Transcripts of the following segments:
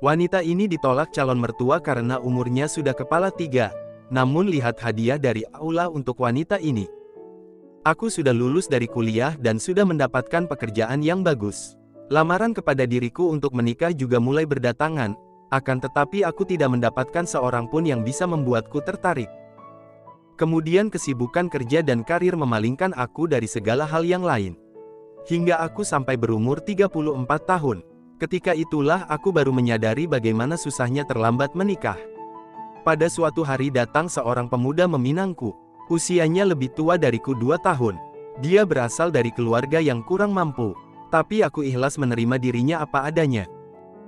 Wanita ini ditolak calon mertua karena umurnya sudah kepala tiga. Namun lihat hadiah dari Allah untuk wanita ini. Aku sudah lulus dari kuliah dan sudah mendapatkan pekerjaan yang bagus. Lamaran kepada diriku untuk menikah juga mulai berdatangan, akan tetapi aku tidak mendapatkan seorang pun yang bisa membuatku tertarik. Kemudian kesibukan kerja dan karir memalingkan aku dari segala hal yang lain. Hingga aku sampai berumur 34 tahun. Ketika itulah aku baru menyadari bagaimana susahnya terlambat menikah. Pada suatu hari datang seorang pemuda meminangku. Usianya lebih tua dariku 2 tahun. Dia berasal dari keluarga yang kurang mampu. Tapi aku ikhlas menerima dirinya apa adanya.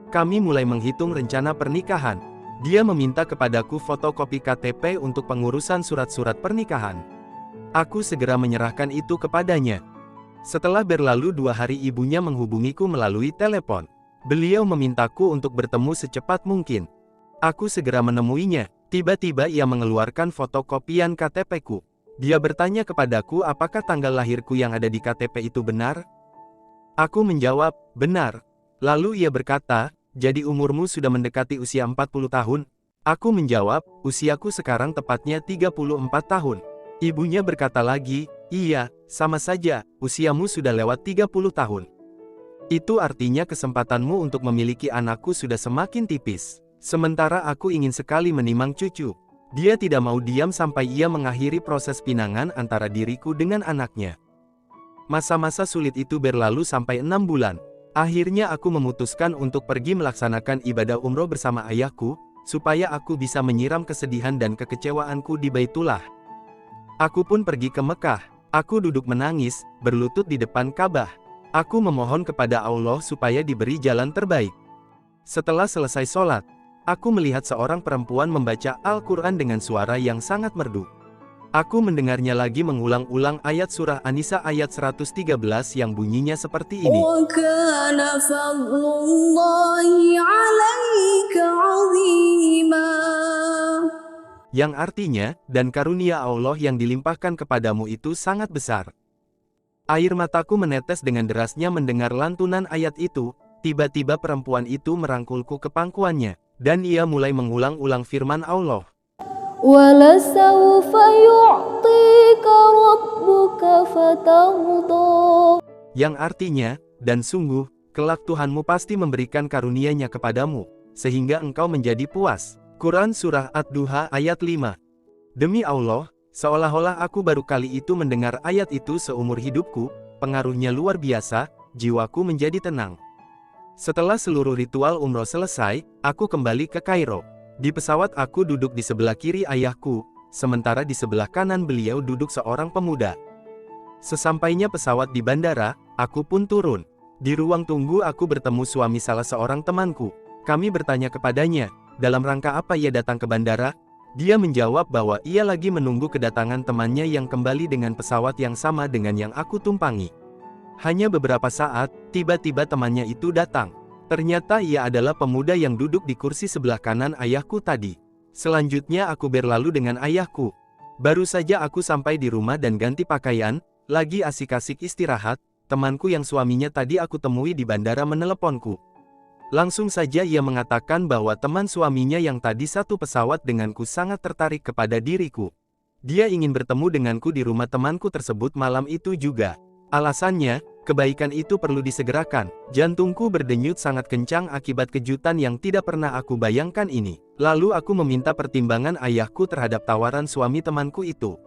Kami mulai menghitung rencana pernikahan. Dia meminta kepadaku fotokopi KTP untuk pengurusan surat-surat pernikahan. Aku segera menyerahkan itu kepadanya. Setelah berlalu 2 hari ibunya menghubungiku melalui telepon. Beliau memintaku untuk bertemu secepat mungkin. Aku segera menemuinya. Tiba-tiba ia mengeluarkan fotokopian KTP-ku. Dia bertanya kepadaku apakah tanggal lahirku yang ada di KTP itu benar? Aku menjawab, benar. Lalu ia berkata, jadi umurmu sudah mendekati usia 40 tahun? Aku menjawab, usiaku sekarang tepatnya 34 tahun. Ibunya berkata lagi, iya, sama saja, usiamu sudah lewat 30 tahun. Itu artinya kesempatanmu untuk memiliki anakku sudah semakin tipis. Sementara aku ingin sekali menimang cucu. Dia tidak mau diam sampai ia mengakhiri proses pinangan antara diriku dengan anaknya. Masa-masa sulit itu berlalu sampai 6 bulan. Akhirnya aku memutuskan untuk pergi melaksanakan ibadah umroh bersama ayahku, supaya aku bisa menyiram kesedihan dan kekecewaanku di Baitullah. Aku pun pergi ke Mekah. Aku duduk menangis, berlutut di depan Ka'bah. Aku memohon kepada Allah supaya diberi jalan terbaik. Setelah selesai sholat, aku melihat seorang perempuan membaca Al-Quran dengan suara yang sangat merdu. Aku mendengarnya lagi mengulang-ulang ayat surah An-Nisa ayat 113 yang bunyinya seperti ini. Yang artinya, dan karunia Allah yang dilimpahkan kepadamu itu sangat besar. Air mataku menetes dengan derasnya mendengar lantunan ayat itu. Tiba-tiba perempuan itu merangkulku ke pangkuannya, dan ia mulai mengulang-ulang firman Allah. Yang artinya, dan sungguh, kelak Tuhanmu pasti memberikan karunia-Nya kepadamu, sehingga engkau menjadi puas. Quran Surah Ad-Duha ayat 5. Demi Allah, seolah-olah aku baru kali itu mendengar ayat itu seumur hidupku, pengaruhnya luar biasa, jiwaku menjadi tenang. Setelah seluruh ritual umroh selesai, aku kembali ke Kairo. Di pesawat aku duduk di sebelah kiri ayahku, sementara di sebelah kanan beliau duduk seorang pemuda. Sesampainya pesawat di bandara, aku pun turun. Di ruang tunggu aku bertemu suami salah seorang temanku. Kami bertanya kepadanya, dalam rangka apa ia datang ke bandara? Dia menjawab bahwa ia lagi menunggu kedatangan temannya yang kembali dengan pesawat yang sama dengan yang aku tumpangi. Hanya beberapa saat, tiba-tiba temannya itu datang. Ternyata ia adalah pemuda yang duduk di kursi sebelah kanan ayahku tadi. Selanjutnya aku berlalu dengan ayahku. Baru saja aku sampai di rumah dan ganti pakaian, lagi asik-asik istirahat, temanku yang suaminya tadi aku temui di bandara meneleponku. Langsung saja ia mengatakan bahwa teman suaminya yang tadi satu pesawat denganku sangat tertarik kepada diriku. Dia ingin bertemu denganku di rumah temanku tersebut malam itu juga. Alasannya, kebaikan itu perlu disegerakan. Jantungku berdenyut sangat kencang akibat kejutan yang tidak pernah aku bayangkan ini. Lalu aku meminta pertimbangan ayahku terhadap tawaran suami temanku itu.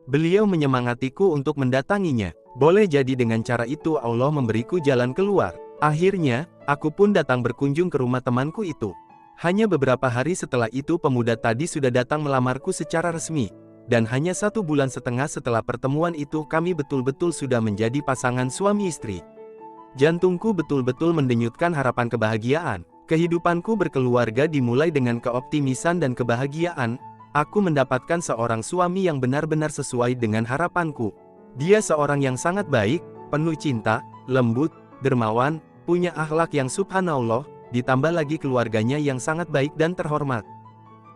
Beliau menyemangatiku untuk mendatanginya. Boleh jadi dengan cara itu Allah memberiku jalan keluar. Akhirnya, aku pun datang berkunjung ke rumah temanku itu. Hanya beberapa hari setelah itu pemuda tadi sudah datang melamarku secara resmi. Dan hanya 1,5 bulan setelah pertemuan itu kami betul-betul sudah menjadi pasangan suami istri. Jantungku betul-betul mendenyutkan harapan kebahagiaan. Kehidupanku berkeluarga dimulai dengan keoptimisan dan kebahagiaan. Aku mendapatkan seorang suami yang benar-benar sesuai dengan harapanku. Dia seorang yang sangat baik, penuh cinta, lembut, dermawan, punya akhlak yang subhanallah, ditambah lagi keluarganya yang sangat baik dan terhormat.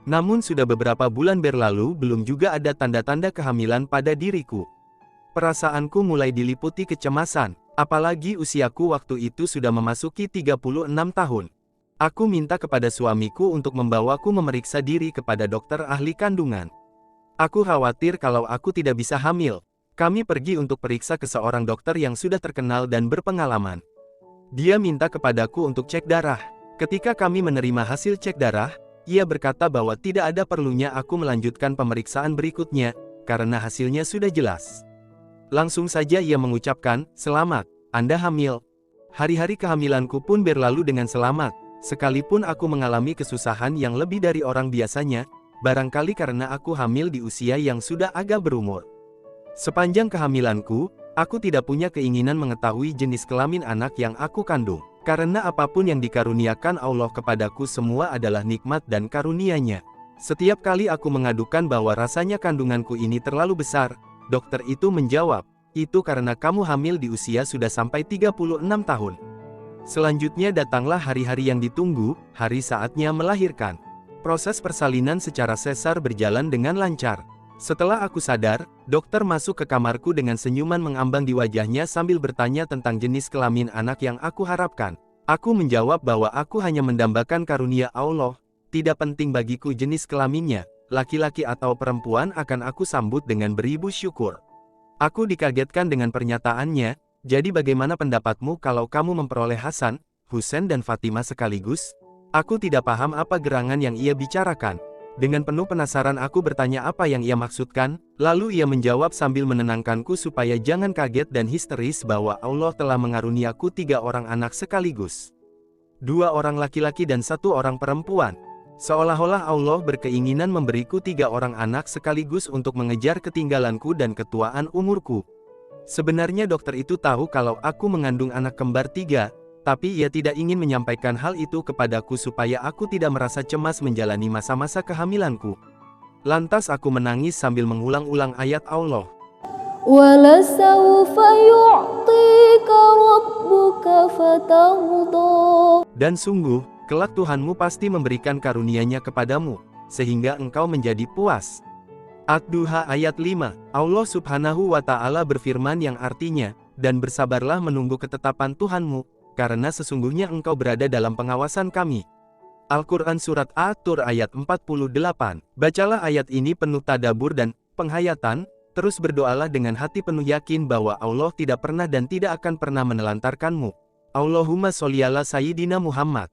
Namun sudah beberapa bulan berlalu belum juga ada tanda-tanda kehamilan pada diriku. Perasaanku mulai diliputi kecemasan, apalagi usiaku waktu itu sudah memasuki 36 tahun. Aku minta kepada suamiku untuk membawaku memeriksa diri kepada dokter ahli kandungan. Aku khawatir kalau aku tidak bisa hamil. Kami pergi untuk periksa ke seorang dokter yang sudah terkenal dan berpengalaman. Dia minta kepadaku untuk cek darah. Ketika kami menerima hasil cek darah, ia berkata bahwa tidak ada perlunya aku melanjutkan pemeriksaan berikutnya, karena hasilnya sudah jelas. Langsung saja ia mengucapkan, "Selamat, Anda hamil." Hari-hari kehamilanku pun berlalu dengan selamat, sekalipun aku mengalami kesusahan yang lebih dari orang biasanya, barangkali karena aku hamil di usia yang sudah agak berumur. Sepanjang kehamilanku, aku tidak punya keinginan mengetahui jenis kelamin anak yang aku kandung. Karena apapun yang dikaruniakan Allah kepadaku semua adalah nikmat dan karunia-Nya. Setiap kali aku mengadukan bahwa rasanya kandunganku ini terlalu besar, dokter itu menjawab, "Itu karena kamu hamil di usia sudah sampai 36 tahun. Selanjutnya datanglah hari-hari yang ditunggu, hari saatnya melahirkan." Proses persalinan secara sesar berjalan dengan lancar. Setelah aku sadar, dokter masuk ke kamarku dengan senyuman mengambang di wajahnya sambil bertanya tentang jenis kelamin anak yang aku harapkan. Aku menjawab bahwa aku hanya mendambakan karunia Allah, tidak penting bagiku jenis kelaminnya, laki-laki atau perempuan akan aku sambut dengan beribu syukur. Aku dikagetkan dengan pernyataannya, "Jadi bagaimana pendapatmu kalau kamu memperoleh Hasan, Husain dan Fatimah sekaligus?" Aku tidak paham apa gerangan yang ia bicarakan. Dengan penuh penasaran aku bertanya apa yang ia maksudkan, lalu ia menjawab sambil menenangkanku supaya jangan kaget dan histeris bahwa Allah telah mengaruniaku 3 orang anak sekaligus. 2 orang laki-laki dan 1 orang perempuan. Seolah-olah Allah berkeinginan memberiku 3 orang anak sekaligus untuk mengejar ketinggalanku dan ketuaan umurku. Sebenarnya dokter itu tahu kalau aku mengandung anak kembar 3, tapi ia tidak ingin menyampaikan hal itu kepadaku supaya aku tidak merasa cemas menjalani masa-masa kehamilanku. Lantas aku menangis sambil mengulang-ulang ayat Allah. وَلَسَوْفَ يُعْطِيكَ رَبُّكَ فَتَرْضَىٰ. Dan sungguh, kelak Tuhanmu pasti memberikan karunia-Nya kepadamu, sehingga engkau menjadi puas. Ad-Duha ayat 5, Allah subhanahu wa ta'ala berfirman yang artinya, "Dan bersabarlah menunggu ketetapan Tuhanmu, karena sesungguhnya engkau berada dalam pengawasan kami." Al-Quran Surat At-Tur ayat 48. Bacalah ayat ini penuh tadabur dan penghayatan, terus berdoalah dengan hati penuh yakin bahwa Allah tidak pernah dan tidak akan pernah menelantarkanmu. Allahumma sholli ala Sayyidina Muhammad.